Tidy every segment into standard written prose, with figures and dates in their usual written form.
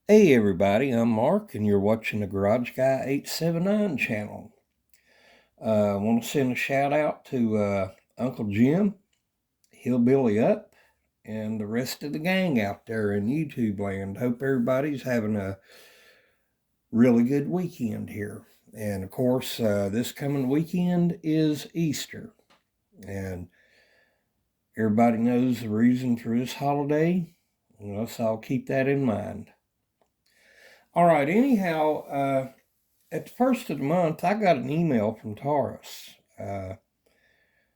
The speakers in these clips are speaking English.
Hey everybody, I'm Mark and you're watching the Garage Guy 879 channel. I want to send a shout out to Uncle Jim Hillbilly Up and the rest of the gang out there in YouTube land. Hope everybody's having a really good weekend here. And of course, this coming weekend is Easter. And everybody knows the reason for this holiday. So I'll keep that in mind. All right, anyhow, at the first of the month, I got an email from Taurus.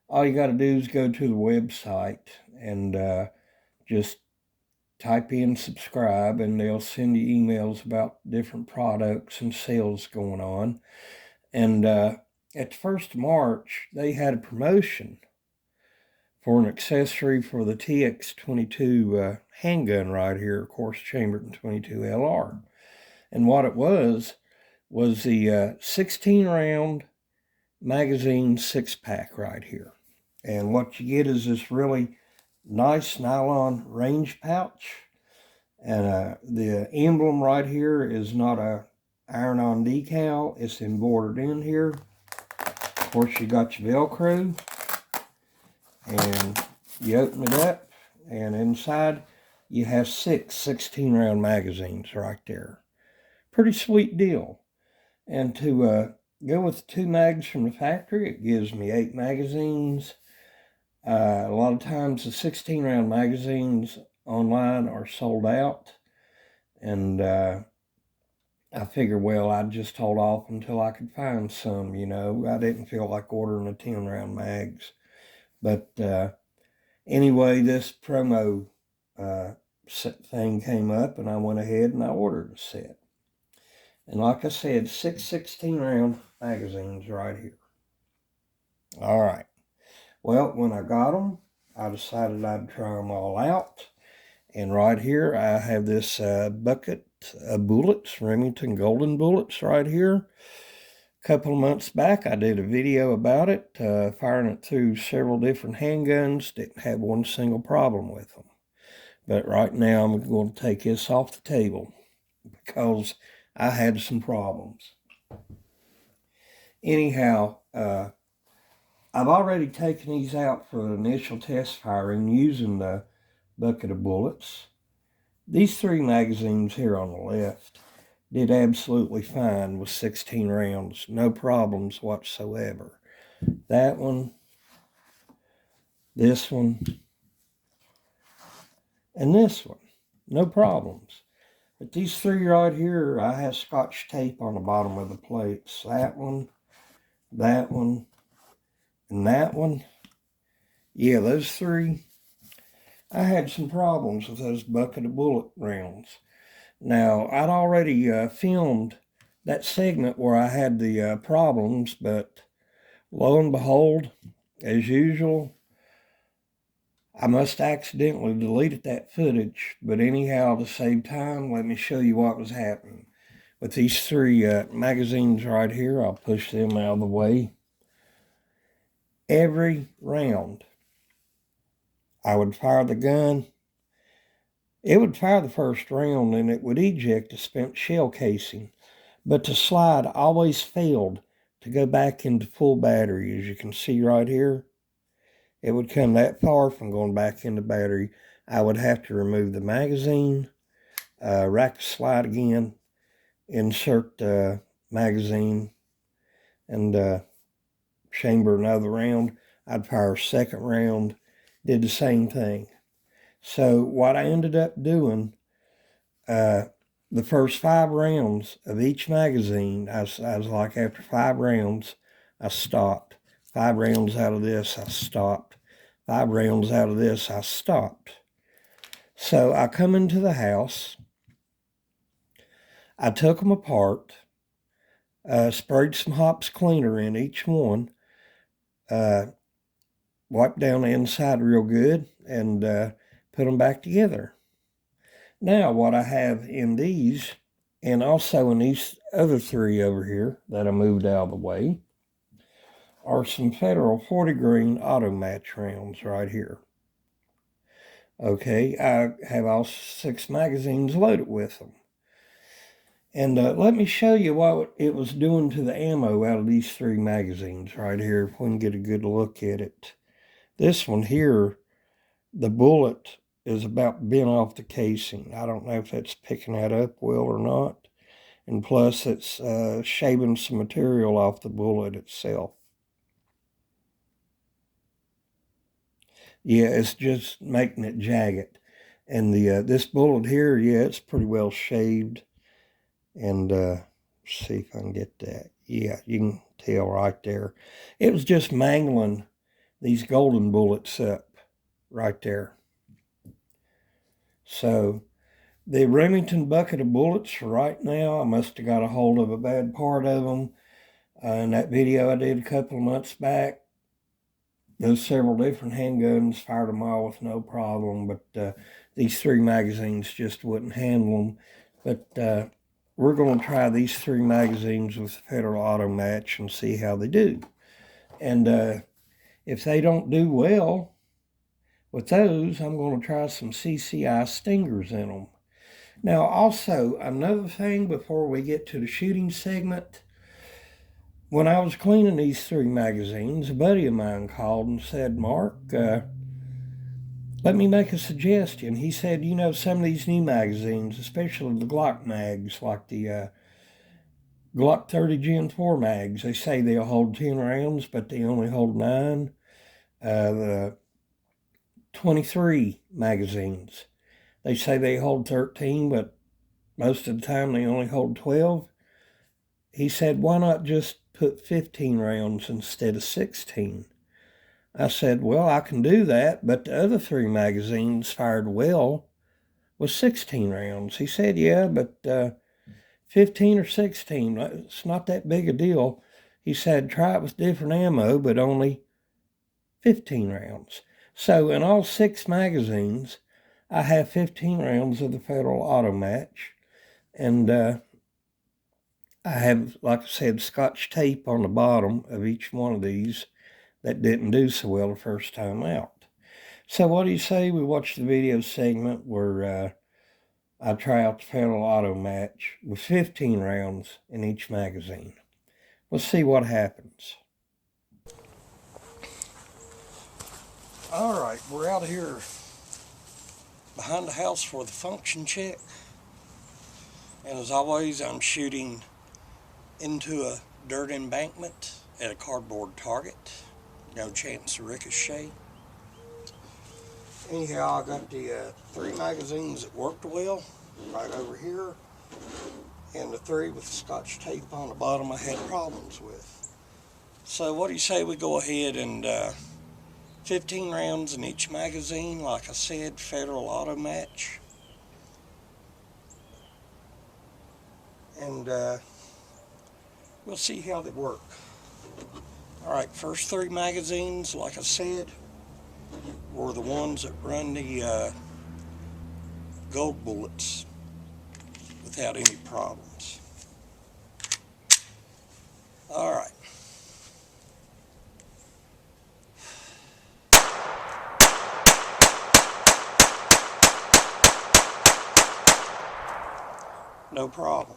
All you got to do is go to the website and just type in subscribe, and they'll send you emails about different products and sales going on. And at the first of March, they had a promotion for an accessory for the TX22 handgun right here, of course, chambered 22 LR. And what it was the 16 round magazine 6-pack right here. And what you get is this really nice nylon range pouch. And the emblem right here is not a iron-on decal. It's embroidered in here. Of course, you got your Velcro. And you open it up. And inside, you have 6 16-round magazines right there. Pretty sweet deal. And to go with the 2 mags from the factory, it gives me 8 magazines. A lot of times the 16-round magazines online are sold out. And I figured, well, I'd just hold off until I could find some, I didn't feel like ordering the 10-round mags. But anyway, this promo thing came up, and I went ahead and I ordered a set. And like I said, 6 16-round magazines right here. All right. Well, when I got them, I decided I'd try them all out. And right here, I have this bucket of bullets, Remington Golden bullets right here. A couple of months back, I did a video about it, firing it through several different handguns. Didn't have one single problem with them. But right now, I'm going to take this off the table because I had some problems. Anyhow, I've already taken these out for initial test firing using the bucket of bullets. These 3 magazines here on the left did absolutely fine with 16 rounds. No problems whatsoever. That one, this one, and this one. No problems. But these 3 right here, I have Scotch tape on the bottom of the plates. That one, and that one. Yeah, those 3. I had some problems with those bucket of bullet rounds. Now, I'd already filmed that segment where I had the problems, but lo and behold, as usual, I must accidentally deleted that footage. But anyhow, to save time, let me show you what was happening. With these 3 magazines right here, I'll push them out of the way. Every round, I would fire the gun. It would fire the first round and it would eject a spent shell casing. But the slide always failed to go back into full battery. As you can see right here, it would come that far from going back into battery. I would have to remove the magazine, rack the slide again, insert the magazine, and chamber another round. I'd fire a second round, did the same thing. So what I ended up doing, the first 5 rounds of each magazine, I was like, after 5 rounds, I stopped. 5 rounds out of this, I stopped. 5 rounds out of this, I stopped. So I come into the house. I took them apart, sprayed some Hops cleaner in each one, wiped down the inside real good, and put them back together. Now, what I have in these, and also in these other 3 over here that I moved out of the way, are some Federal 40 grain auto match rounds right here. Okay, I have all 6 magazines loaded with them. And let me show you what it was doing to the ammo out of these 3 magazines right here, if we can get a good look at it. This one here, the bullet is about bent off the casing. I don't know if that's picking that up well or not. And plus, it's shaving some material off the bullet itself. Yeah, it's just making it jagged. And the this bullet here, yeah, it's pretty well shaved. And see if I can get that. Yeah, you can tell right there. It was just mangling these golden bullets up right there. So the Remington bucket of bullets for right now, I must have got a hold of a bad part of them. In that video I did a couple of months back, those several different handguns fired them all with no problem, but these 3 magazines just wouldn't handle them. But we're going to try these 3 magazines with the Federal Auto Match and see how they do. And if they don't do well with those, I'm going to try some CCI stingers in them. Now, also, another thing before we get to the shooting segment, when I was cleaning these 3 magazines, a buddy of mine called and said, Mark, let me make a suggestion. He said, you know, some of these new magazines, especially the Glock mags, like the Glock 30 Gen 4 mags, they say they'll hold 10 rounds, but they only hold 9. The 23 magazines, they say they hold 13, but most of the time they only hold 12. He said, why not just put 15 rounds instead of 16? I said, well, I can do that, but the other 3 magazines fired well with 16 rounds. He said, yeah, but 15 or 16, it's not that big a deal. He said, try it with different ammo, but only 15 rounds. So in all 6 magazines, I have 15 rounds of the Federal Auto Match. And I have, like I said, Scotch tape on the bottom of each one of these that didn't do so well the first time out. So what do you say we watch the video segment where I try out the Federal Auto Match with 15 rounds in each magazine? Let's see what happens. All right, we're out here behind the house for the function check. And as always, I'm shooting into a dirt embankment at a cardboard target. No chance of ricochet. Anyhow, I got the 3 magazines that worked well right over here, and the 3 with the Scotch tape on the bottom I had problems with. So what do you say we go ahead and 15 rounds in each magazine, like I said, Federal Auto Match. And we'll see how they work. Alright, first 3 magazines, like I said, were the ones that run the gold bullets without any problems. Alright. No problem.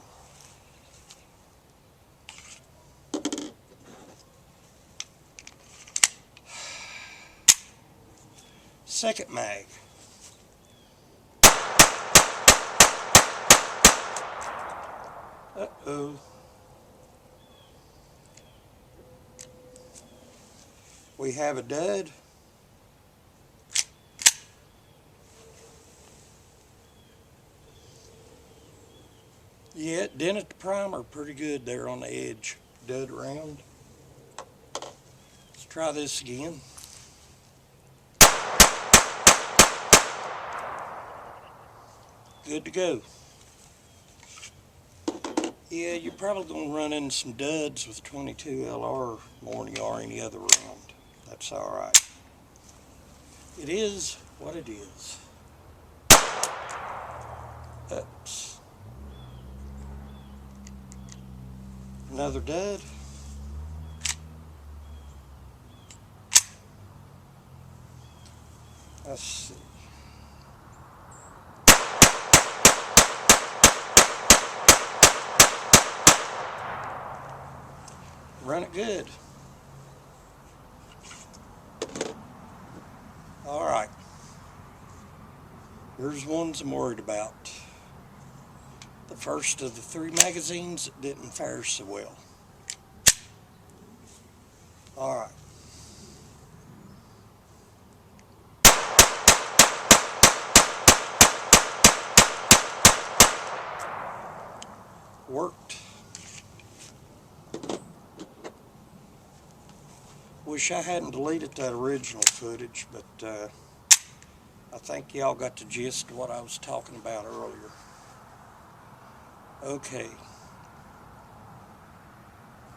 Second mag. Uh-oh. We have a dud. Yeah, it dented the primer pretty good there on the edge. Dud round. Let's try this again. Good to go. Yeah, you're probably going to run into some duds with 22 LR more than you are any other round. That's alright. It is what it is. Oops. Another dud. Let's see. run it good. All right. Here's ones I'm worried about. The first of the 3 magazines that didn't fire so well. All right. Worked. Wish I hadn't deleted that original footage, but I think y'all got the gist of what I was talking about earlier. Okay.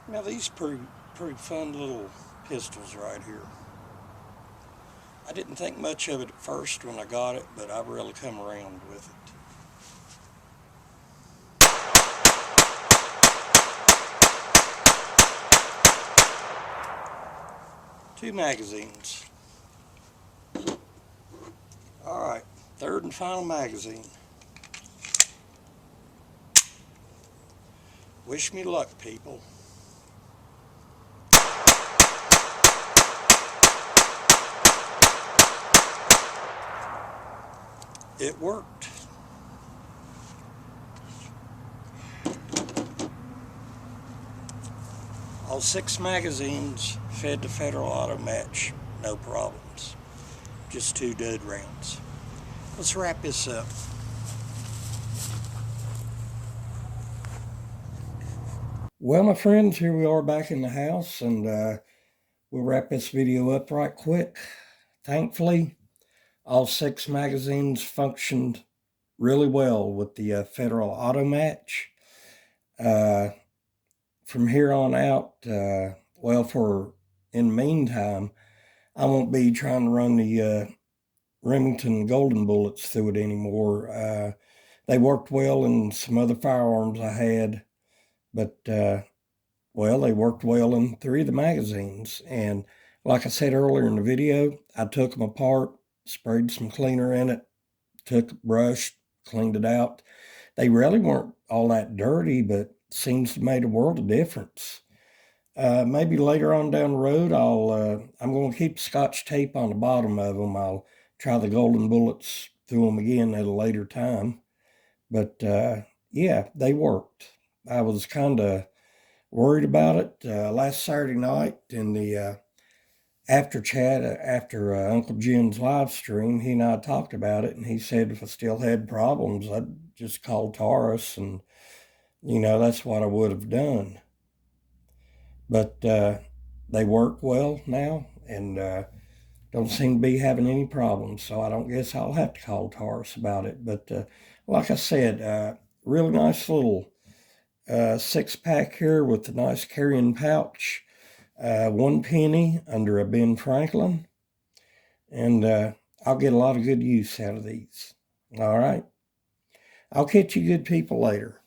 Now these pretty fun little pistols right here. I didn't think much of it at first when I got it, but I've really come around with it. Two magazines. All right, third and final magazine. Wish me luck, people. It worked. All 6 magazines fed the Federal Auto Match, no problems. Just 2 dud rounds. Let's wrap this up. Well, my friends, here we are back in the house, and we'll wrap this video up right quick. Thankfully, all 6 magazines functioned really well with the Federal Auto Match. From here on out, well, in the meantime, I won't be trying to run the Remington Golden Bullets through it anymore. They worked well in some other firearms I had, but well, they worked well in 3 of the magazines. And like I said earlier in the video, I took them apart, sprayed some cleaner in it, took a brush, cleaned it out. They really weren't all that dirty, but seems to make a world of difference. Maybe later on down the road, I'm going to keep Scotch tape on the bottom of them. I'll try the Golden Bullets through them again at a later time. But yeah, they worked. I was kind of worried about it last Saturday night in the after chat after Uncle Jim's live stream. He and I talked about it, and he said if I still had problems, I'd just call Taurus, and that's what I would have done. But they work well now, and don't seem to be having any problems, so I don't guess I'll have to call Taurus about it. But like I said, really nice little 6-pack here with a nice carrying pouch, 1 penny under a Ben Franklin, and I'll get a lot of good use out of these. All right. I'll catch you good people later.